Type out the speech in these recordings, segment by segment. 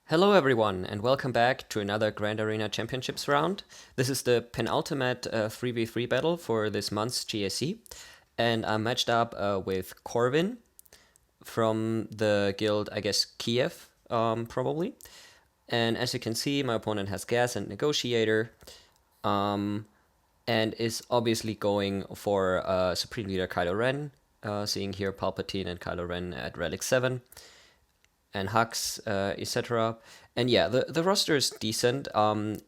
Hello everyone and welcome back to another Grand Arena Championships round. This is the penultimate 3v3 battle for this month's GAC, and I'm matched up with Corvin from the guild, I guess Kiev, probably. And as you can see, my opponent has Gas and Negotiator, and is obviously going for Supreme Leader Kylo Ren, seeing here Palpatine and Kylo Ren at Relic 7. And Hux, etc. And yeah, the roster is decent,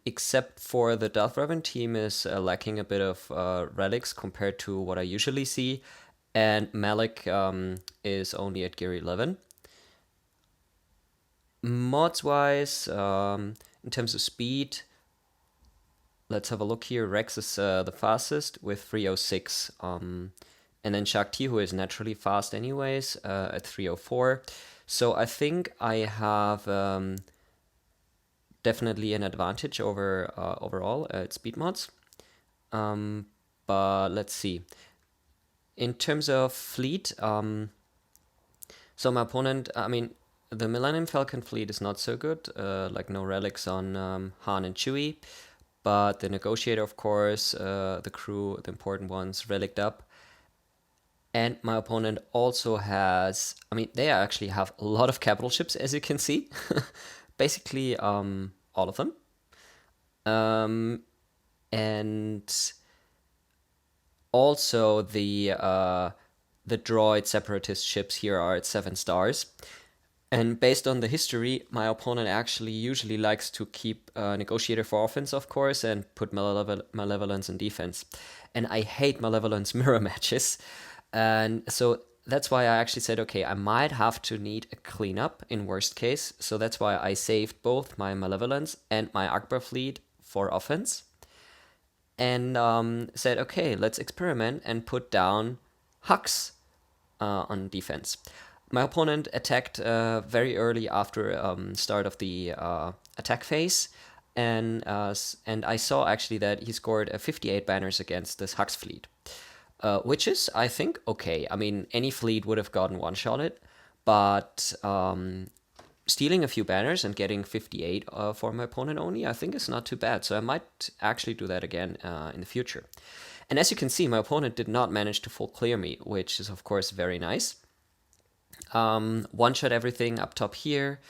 except for the Darth Revan team is lacking a bit of relics compared to what I usually see, and Malik is only at gear 11. Mods-wise, in terms of speed, let's have a look here. Rex is the fastest with 306, and then Shakti, who is naturally fast anyways, at 304. So I think I have definitely an advantage over overall at speed mods. But let's see. In terms of fleet, so my opponent, I mean, the Millennium Falcon fleet is not so good, like no relics on Han and Chewie. But the Negotiator, of course, the crew, the important ones, relicked up. And my opponent also has, I mean, they actually have a lot of capital ships, as you can see. Basically, all of them. And also the droid separatist ships here are at 7 stars. And based on the history, my opponent actually usually likes to keep Negotiator for offense, of course, and put Malevolence in defense. And I hate Malevolence mirror matches. And so that's why I actually said, okay, I might have to need a cleanup in worst case. So that's why I saved both my Malevolence and my Akbar fleet for offense. And said, okay, let's experiment and put down Hux on defense. My opponent attacked very early after start of the attack phase. And I saw actually that he scored 58 banners against this Hux fleet. Which is, I think, okay. I mean, any fleet would have gotten one-shotted, but stealing a few banners and getting 58 for my opponent only, I think is not too bad. So I might actually do that again in the future. And as you can see, my opponent did not manage to full clear me, which is, of course, very nice. One-shot everything up top here,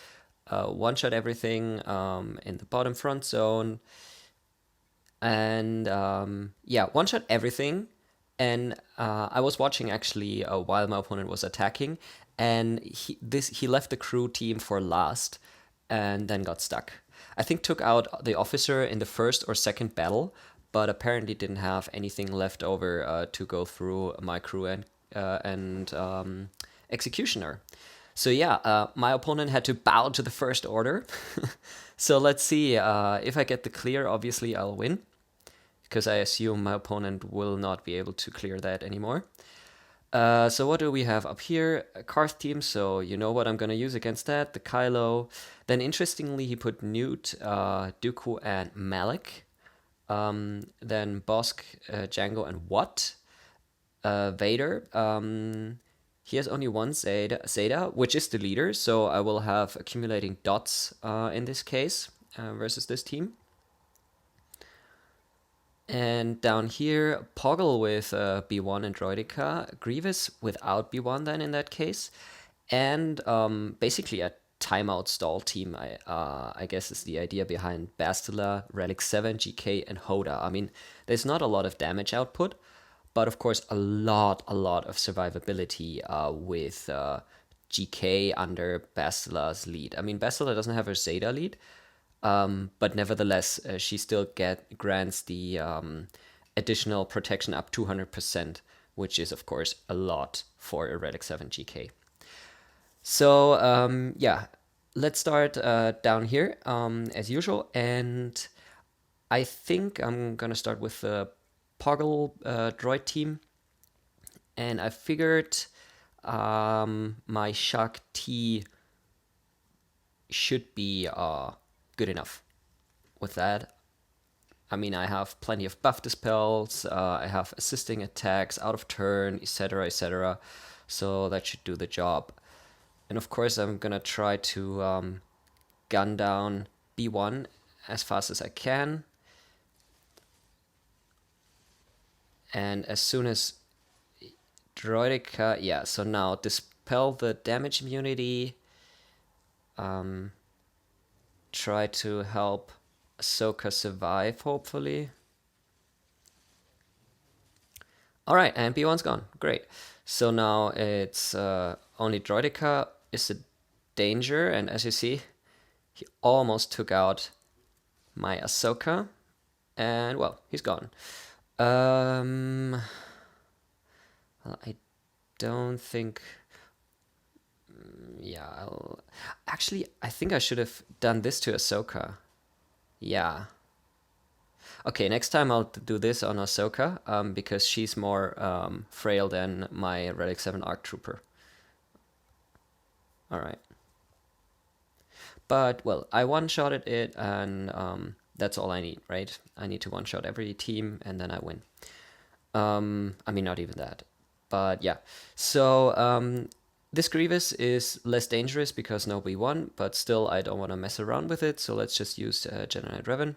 one-shot everything in the bottom front zone, and yeah, one-shot everything. And I was watching actually while my opponent was attacking, and he left the crew team for last, and then got stuck. I think took out the officer in the first or second battle, but apparently didn't have anything left over to go through my crew and executioner. So yeah, my opponent had to bow to the first order. So let's see if I get the clear. Obviously, I'll win, because I assume my opponent will not be able to clear that anymore. So what do we have up here? A Karth team, so you know what I'm going to use against that. The Kylo. Then interestingly, he put Newt, Dooku, and Malik. Then Bosk, Django, and Watt. Vader. He has only one Zeta, which is the leader, so I will have accumulating dots in this case versus this team. And down here, Poggle with B1 and Droidica, Grievous without B1 then in that case, and basically a timeout stall team, I guess is the idea behind Bastila, Relic 7, GK, and Hoda. I mean, there's not a lot of damage output, but of course a lot of survivability with GK under Bastila's lead. I mean, Bastila doesn't have her Zeta lead, but nevertheless, she still grants the additional protection up 200%, which is, of course, a lot for a Relic 7 GK. So, yeah, let's start down here, as usual, and I think I'm going to start with the Poggle droid team, and I figured my Shakti should be good enough with that. I mean, I have plenty of buff dispels, I have assisting attacks, out of turn, etc., etc. So that should do the job. And of course, I'm gonna try to gun down B1 as fast as I can. And as soon as Droidica, yeah, so now dispel the damage immunity. Try to help Ahsoka survive, hopefully. Alright, and B1's gone. Great. So now it's only Droidica is a danger, and as you see, he almost took out my Ahsoka, and well, he's gone. Well, I don't think... Yeah, actually, I think I should have done this to Ahsoka. Yeah. Okay, next time I'll do this on Ahsoka, because she's more frail than my Relic 7 ARC Trooper. Alright. But, well, I one-shotted it, and that's all I need, right? I need to one-shot every team, and then I win. I mean, not even that. But, yeah. So, this Grievous is less dangerous because no B1, but still I don't want to mess around with it, so let's just use Jedi Knight Revan,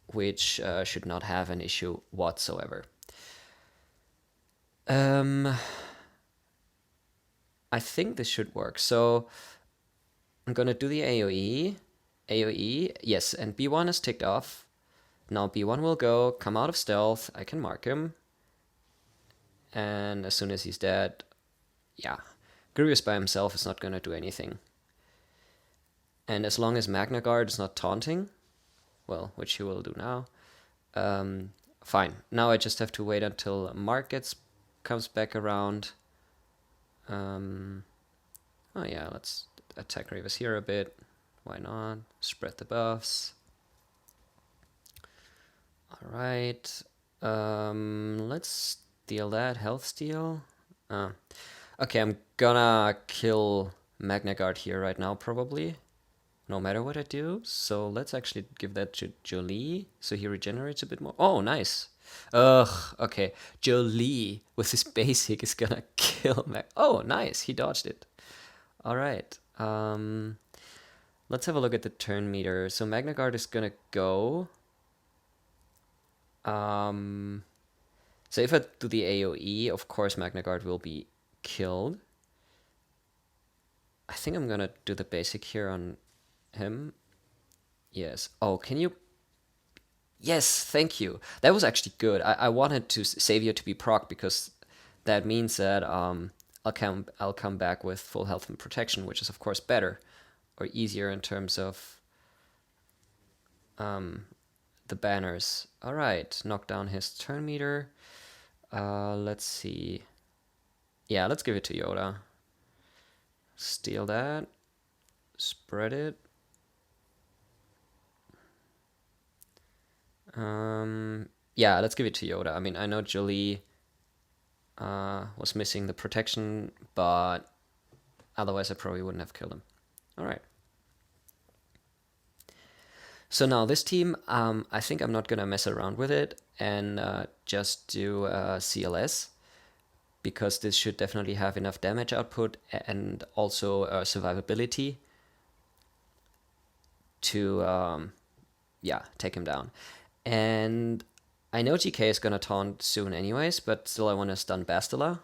which should not have an issue whatsoever. I think this should work. So I'm gonna do the AoE. AoE, yes, and B1 is ticked off. Now B1 will go, come out of stealth, I can mark him. And as soon as he's dead, yeah, Grievous by himself is not gonna do anything. And as long as Magna Guard is not taunting, well, which he will do now, fine. Now I just have to wait until Mark comes back around. Oh yeah, let's attack Grievous here a bit. Why not? Spread the buffs. Alright. Let's steal that. Health steal. Okay, I'm gonna kill Magna Guard here right now, probably. No matter what I do. So let's actually give that to Jolee, so he regenerates a bit more. Oh, nice. Ugh, okay. Jolee with his basic is gonna kill Mag. Oh, nice. He dodged it. Alright. Let's have a look at the turn meter. So Magna Guard is gonna go. So if I do the AoE, of course Magna Guard will be killed. I think I'm gonna do the basic here on him. Yes. Oh, can you... Yes, thank you. That was actually good. I wanted to save you to be proc because that means that I'll come back with full health and protection, which is of course better or easier in terms of the banners. All right, knock down his turn meter. Let's see. Yeah, let's give it to Yoda. Steal that. Spread it. Yeah, let's give it to Yoda. I mean, I know Jolee was missing the protection, but otherwise I probably wouldn't have killed him. All right. So now this team, I think I'm not gonna mess around with it and just do CLS, because this should definitely have enough damage output and also survivability to yeah, take him down. And I know GK is gonna taunt soon anyways, but still I want to stun Bastila.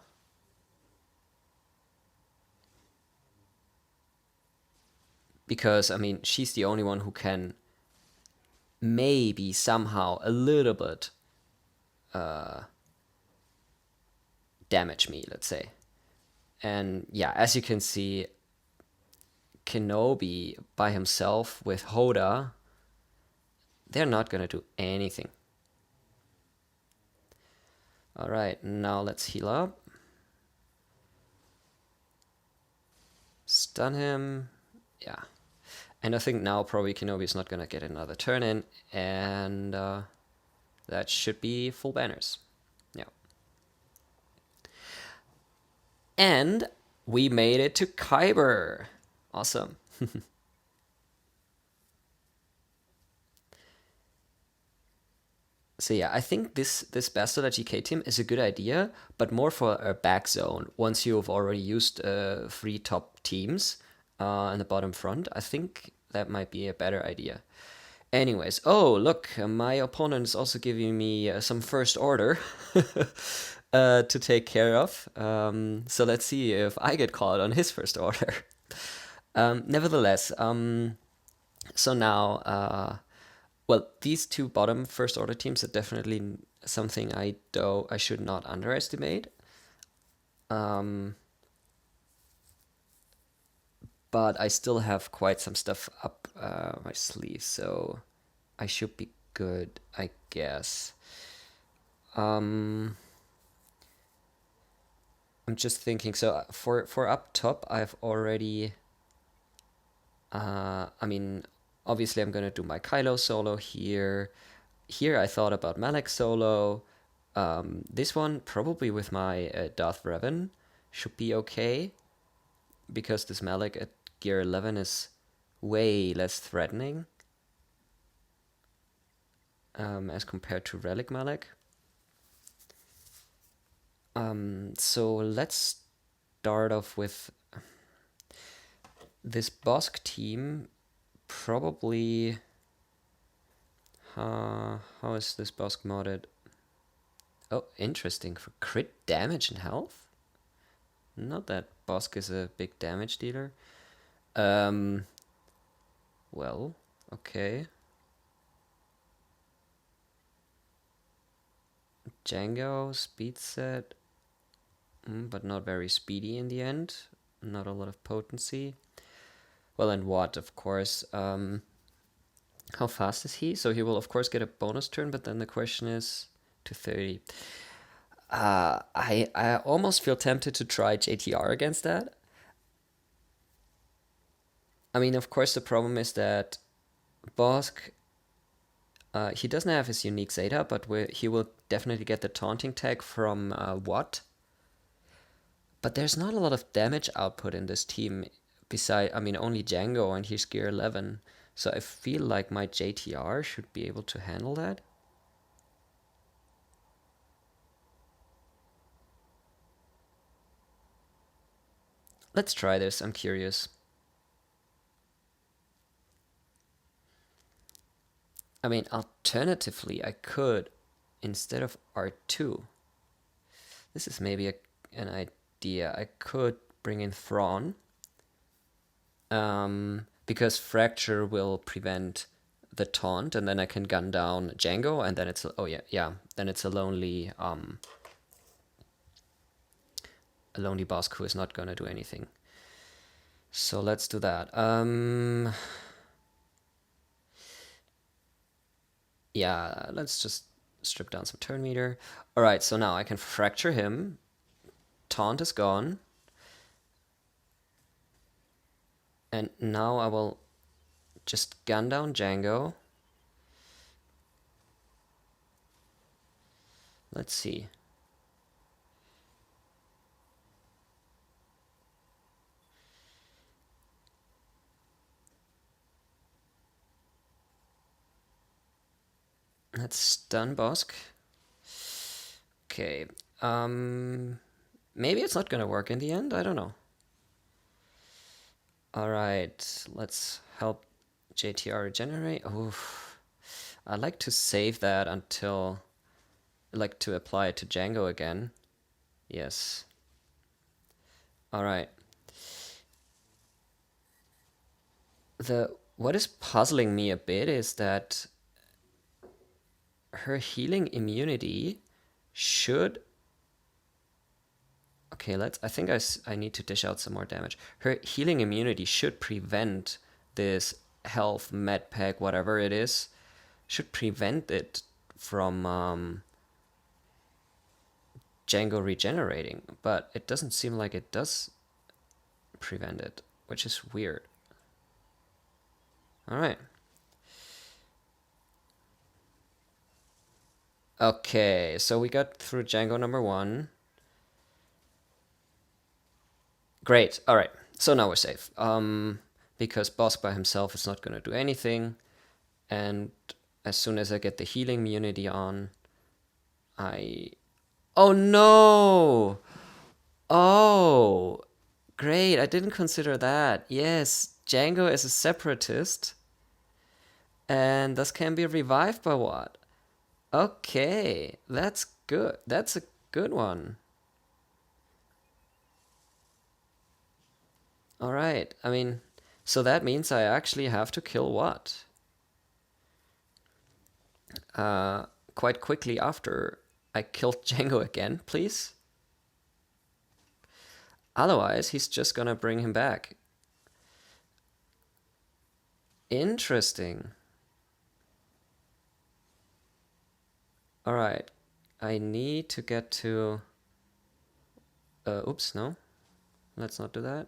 Because, I mean, she's the only one who can maybe somehow a little bit damage me, let's say. And yeah, as you can see, Kenobi by himself with Hoda, they're not gonna do anything. Alright, now let's heal up. Stun him. Yeah. And I think now probably Kenobi is not gonna get another turn in, and that should be full banners. Yeah. And we made it to Kyber. Awesome. So yeah, I think this Bastila GK team is a good idea, but more for a back zone. Once you've already used 3 top teams, in the bottom front. I think that might be a better idea. Anyways, oh look, my opponent is also giving me some first order to take care of. So let's see if I get called on his first order. Nevertheless, so now, well, these two bottom first order teams are definitely something I should not underestimate. But I still have quite some stuff up my sleeve, so I should be good, I guess. I'm just thinking. So for up top, I've already. I mean, obviously, I'm gonna do my Kylo solo here. Here, I thought about Malek solo. This one probably with my Darth Revan should be okay, because this Malek at gear 11 is way less threatening as compared to Relic Malek. So let's start off with this Bosk team. Probably, how is this Bosk modded? Oh, interesting, for crit damage and health? Not that Bosk is a big damage dealer. Well, okay. Django, speed set, but not very speedy in the end. Not a lot of potency. Well, and what, of course. How fast is he? So he will, of course, get a bonus turn, but then the question is to 30. I almost feel tempted to try JTR against that. I mean, of course, the problem is that Bosk, he doesn't have his unique Zeta, but he will definitely get the taunting tag from Watt. But there's not a lot of damage output in this team. Beside, I mean, only Django, and he's gear 11. So I feel like my JTR should be able to handle that. Let's try this, I'm curious. I mean, alternatively, I could, instead of R2, this is maybe an idea, I could bring in Thrawn, because Fracture will prevent the taunt, and then I can gun down Django, and then it's, oh yeah, then it's a lonely Bosk who is not gonna do anything. So let's do that. Yeah, let's just strip down some turn meter. All right, so now I can fracture him. Taunt is gone. And now I will just gun down Django. Let's see. Let's stun Bosk. Okay. Maybe it's not gonna work in the end. I don't know. Alright, let's help JTR regenerate. Oof. I'd like to save that until, like, to apply it to Django again. Yes. Alright. What is puzzling me a bit is that her healing immunity should... Okay, I think I need to dish out some more damage. Her healing immunity should prevent this health, med pack, whatever it is, should prevent it from Django regenerating, but it doesn't seem like it does prevent it, which is weird. Alright. Okay, so we got through Django number 1. Great, alright. So now we're safe. Because Bosk by himself is not going to do anything. And as soon as I get the healing immunity on, Oh no! Oh! Great, I didn't consider that. Yes, Django is a separatist, and thus can be revived by what? Okay, that's good. That's a good one. All right, I mean, so that means I actually have to kill what? Quite quickly after I killed Django again, please? Otherwise, he's just gonna bring him back. Interesting. Alright, I need to get to... oops, no. Let's not do that.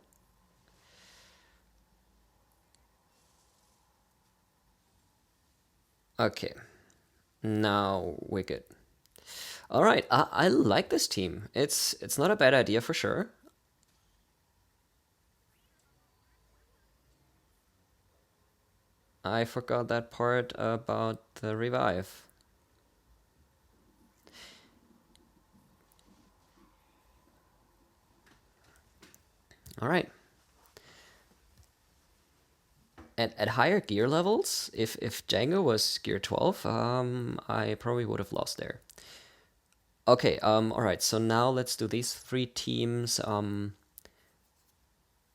Okay, now we're good. Alright, I like this team. It's not a bad idea for sure. I forgot that part about the revive. Alright. At higher gear levels, if Django was gear 12, I probably would have lost there. Okay, alright, so now let's do these three teams,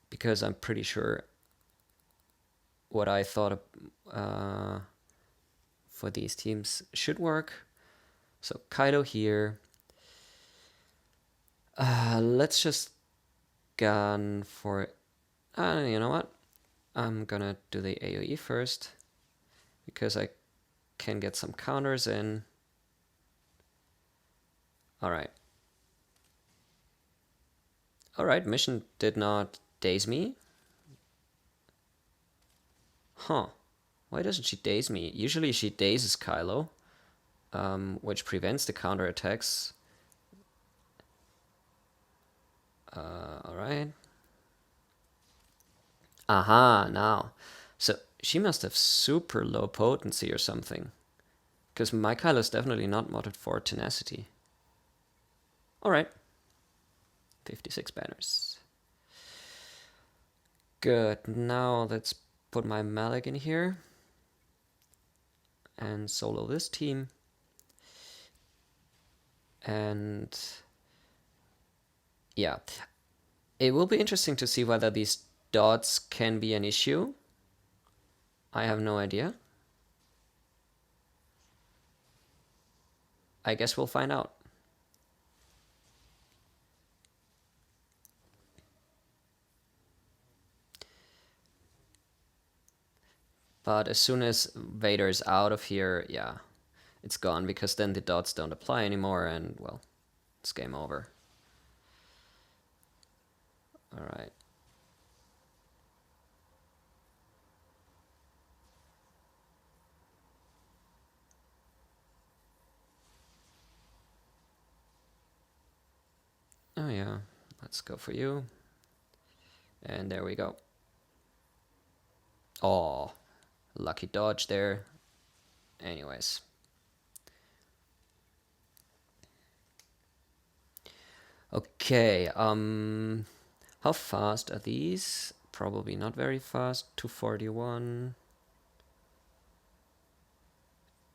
because I'm pretty sure what I thought of, for these teams should work. So Kaido here. Let's just gun for... you know what? I'm gonna do the AoE first, because I can get some counters in. Alright. Alright, mission did not daze me. Huh. Why doesn't she daze me? Usually she dazes Kylo, which prevents the counterattacks. Alright. Aha, now. So she must have super low potency or something. Because my Kylo is definitely not modded for tenacity. Alright. 56 banners. Good. Now let's put my Malik in here. And solo this team. And yeah. It will be interesting to see whether these dots can be an issue. I have no idea. I guess we'll find out. But as soon as Vader is out of here, yeah, it's gone, because then the dots don't apply anymore, and, well, it's game over. Alright. Oh yeah, let's go for you. And there we go. Oh, lucky dodge there. Anyways. Okay, how fast are these? Probably not very fast. 241.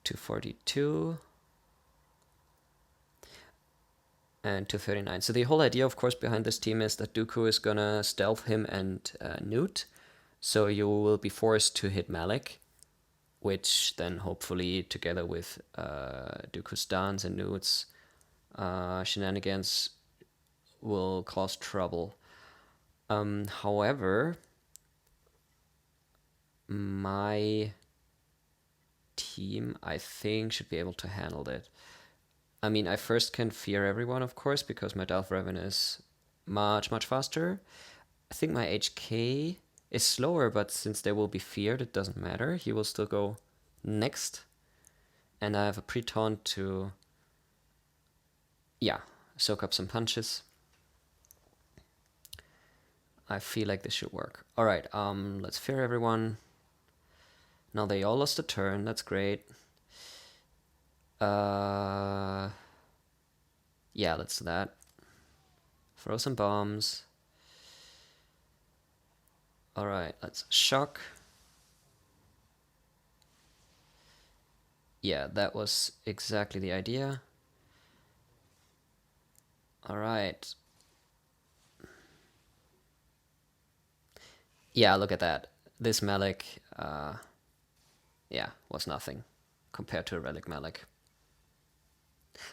242. And 239. So the whole idea, of course, behind this team is that Dooku is gonna stealth him and Newt. So you will be forced to hit Malik, which then hopefully, together with Dooku's dance and Newt's shenanigans, will cause trouble. However, my team, I think, should be able to handle it. I mean, I first can fear everyone, of course, because my Darth Revan is much, much faster. I think my HK is slower, but since they will be feared, it doesn't matter. He will still go next. And I have a pre-taunt to, yeah, soak up some punches. I feel like this should work. Alright, let's fear everyone. Now they all lost a turn, that's great. Yeah, let's do that. Throw some bombs. Alright, let's shock. Yeah, that was exactly the idea. Alright. Yeah, look at that. This Malik, yeah, was nothing compared to a Relic Malik.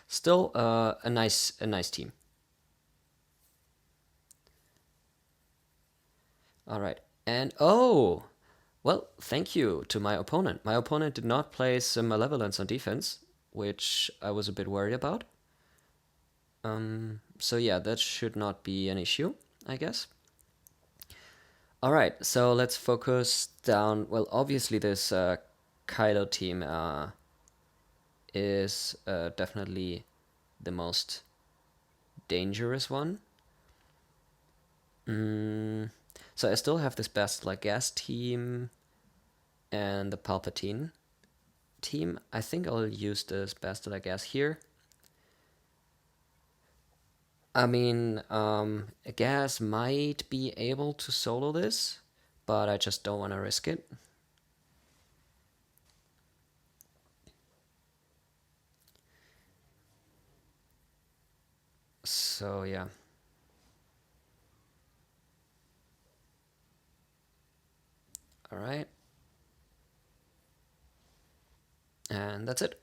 Still a nice team. Alright, and oh! Well, thank you to my opponent. My opponent did not place Malevolence on defense, which I was a bit worried about. So yeah, that should not be an issue, I guess. Alright, so let's focus down. Well, obviously this Kaido team is definitely the most dangerous one. So I still have this Bastila Gas team and the Palpatine team. I think I'll use this Bastila Gas here. I mean, Gas might be able to solo this, but I just don't want to risk it. So yeah. Alright. And that's it.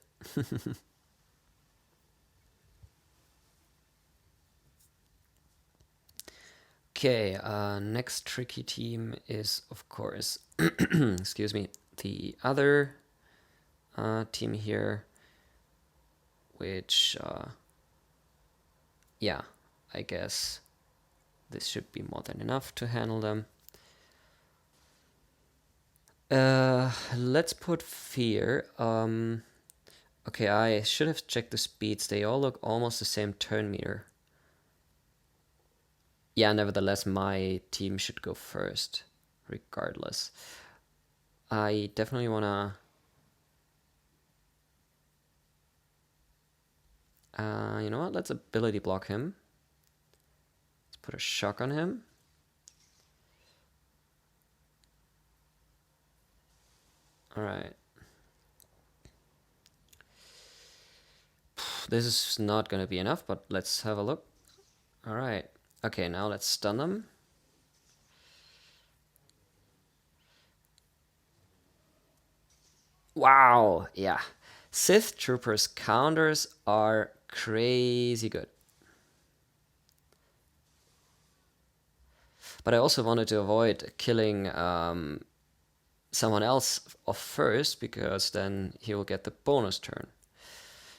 Okay, next tricky team is, of course, excuse me, the other team here, which, yeah, I guess this should be more than enough to handle them. Let's put Fear. Okay, I should have checked the speeds. They all look almost the same turn meter. Yeah, nevertheless, my team should go first, regardless. I definitely wanna... you know what? Let's ability block him. Let's put a shock on him. Alright. This is not gonna be enough, but let's have a look. Alright. Okay, now let's stun them. Wow, yeah. Sith Troopers counters are crazy good. But I also wanted to avoid killing someone else off first, because then he will get the bonus turn.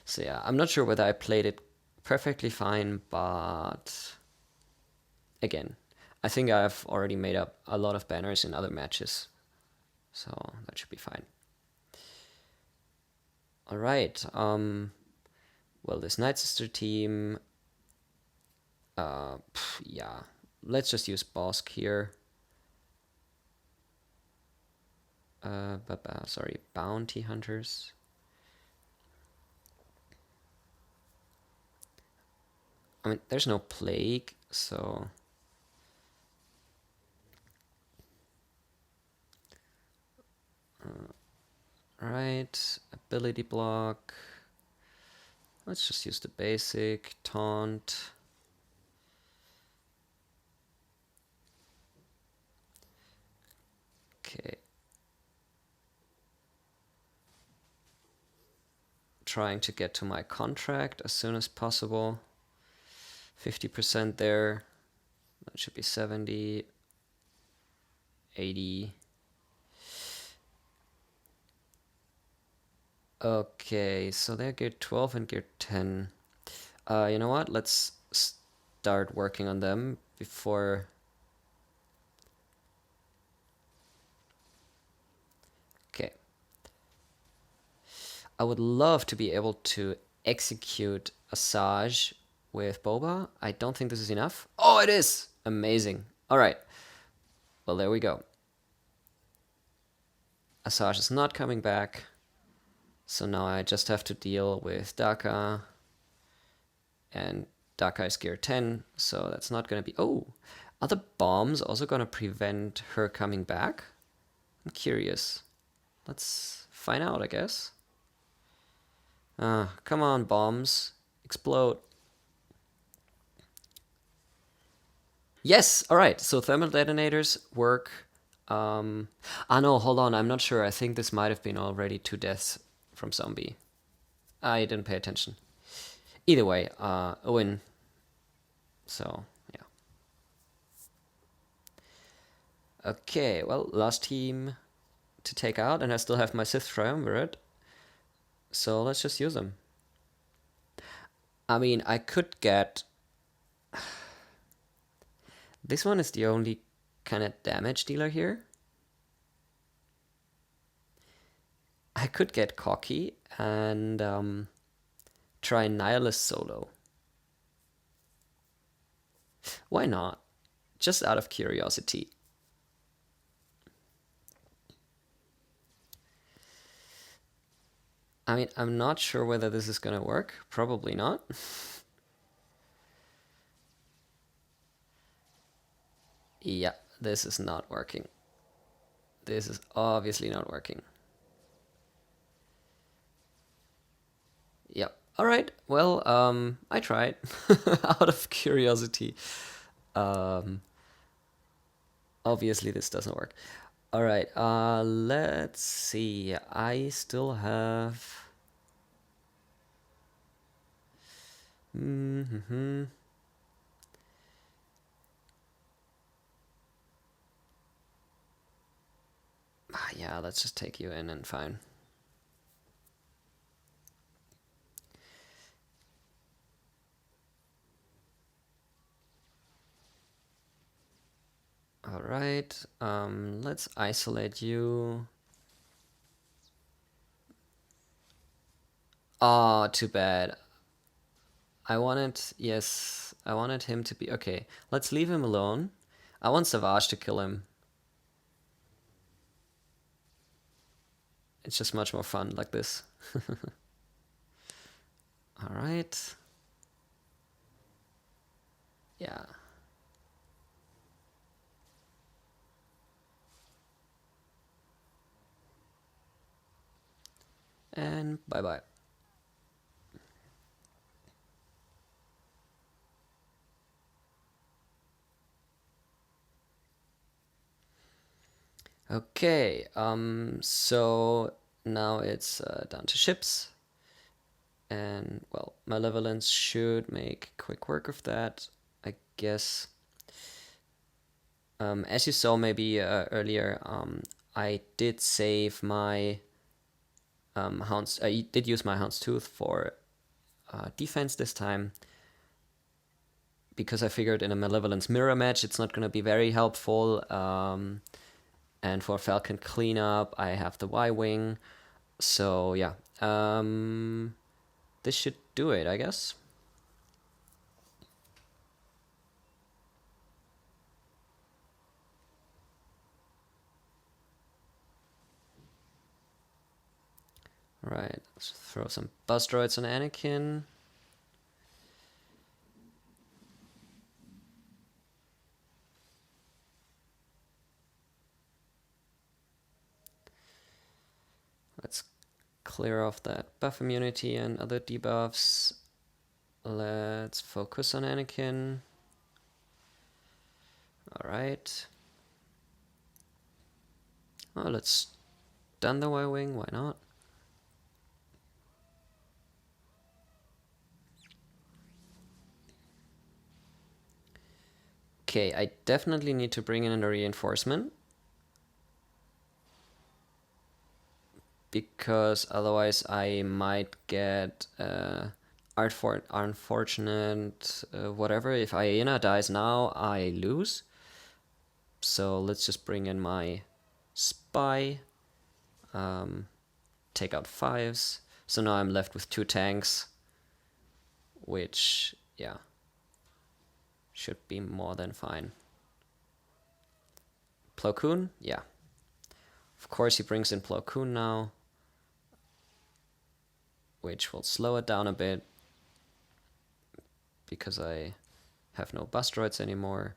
So yeah, I'm not sure whether I played it perfectly fine, but again, I think I've already made up a lot of banners in other matches, so that should be fine. Alright, well, this Night Sister team, yeah, let's just use Bosk here. Sorry, Bounty Hunters. I mean, there's no Plague, so... Right, ability block. Let's just use the basic taunt. Okay. Trying to get to my contract as soon as possible. 50% there. That should be 70, 80. Okay, so they're gear 12 and gear 10. You know what? Let's start working on them before... Okay. I would love to be able to execute Asajj with Boba. I don't think this is enough. Oh, it is! Amazing. Alright. Well, there we go. Asajj is not coming back. So now I just have to deal with Daka. And Daka is gear 10, so that's not going to be... Oh! Are the bombs also gonna prevent her coming back? I'm curious. Let's find out, I guess. Come on, bombs. Explode. Yes, alright. So thermal detonators work. No, hold on. I'm not sure. I think this might have been already 2 deaths from zombie. I didn't pay attention. Either way, a win. So, yeah. Okay, well, last team to take out, and I still have my Sith Triumvirate. So let's just use them. I mean, I could get... This one is the only kind of damage dealer here. I could get cocky and try Nihilist solo. Why not? Just out of curiosity. I mean, I'm not sure whether this is gonna work. Probably not. Yeah, this is not working. This is obviously not working. Yep. All right. Well, I tried out of curiosity. Obviously, this doesn't work. All right. Let's see. I still have. Yeah, let's just take you in and fine. All right. Let's isolate you. Oh, too bad. I wanted him to be okay. Let's leave him alone. I want Savage to kill him. It's just much more fun like this. All right. Yeah. And bye-bye. Okay, so now it's down to ships. And, well, Malevolence should make quick work of that, I guess. As you saw maybe earlier, I did save my Hounds. I did use my Houndstooth for defense this time, because I figured in a Malevolence mirror match it's not going to be very helpful. And for Falcon cleanup, I have the Y-Wing. So yeah, this should do it, I guess. Alright, let's throw some buzz droids on Anakin. Let's clear off that buff immunity and other debuffs. Let's focus on Anakin. Alright. Oh, let's stun the Y-Wing, why not? Okay, I definitely need to bring in a reinforcement, because otherwise I might get unfortunate whatever. If Aena dies now, I lose. So let's just bring in my spy, take out 5s. So now I'm left with 2 tanks, which, yeah, should be more than fine. Plo Koon? Yeah. Of course he brings in Plo Koon now, which will slow it down a bit, because I have no bus droids anymore.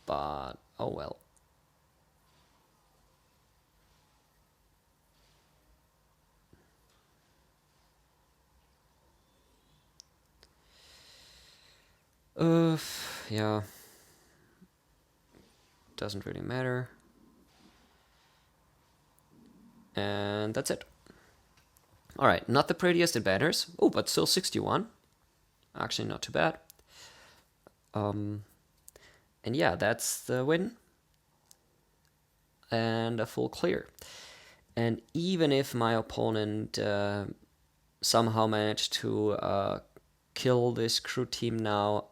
but oh well. Uh, yeah. Doesn't really matter. And that's it. Alright, not the prettiest in banners. Oh, but still 61. Actually, not too bad. And yeah, that's the win. And a full clear. And even if my opponent somehow managed to kill this crew team now,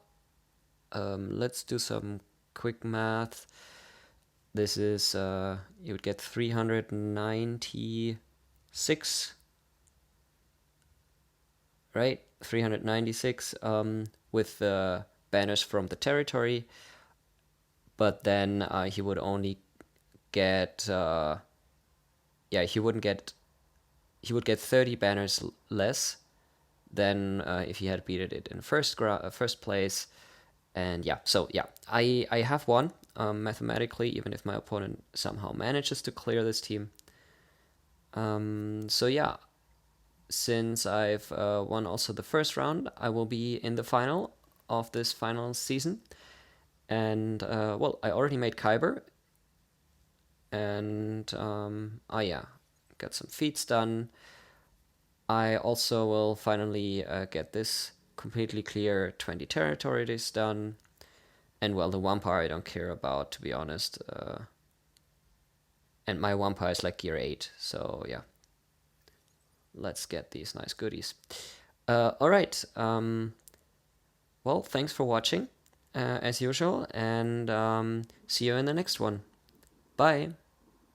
let's do some quick math. This is, you would get 396, right? 396 with the banners from the territory. But then he would only get, he would get 30 banners less than if he had beaten it in first place. And yeah, so yeah, I have won mathematically, even if my opponent somehow manages to clear this team. So yeah, since I've won also the first round, I will be in the final of this final season. And well, I already made Kyber. And yeah, got some feats done. I also will finally get this completely clear 20 territories done. And well, the Vampire I don't care about, to be honest. And my Vampire is like gear 8, so yeah. Let's get these nice goodies. Alright, well, thanks for watching, as usual, and see you in the next one. Bye!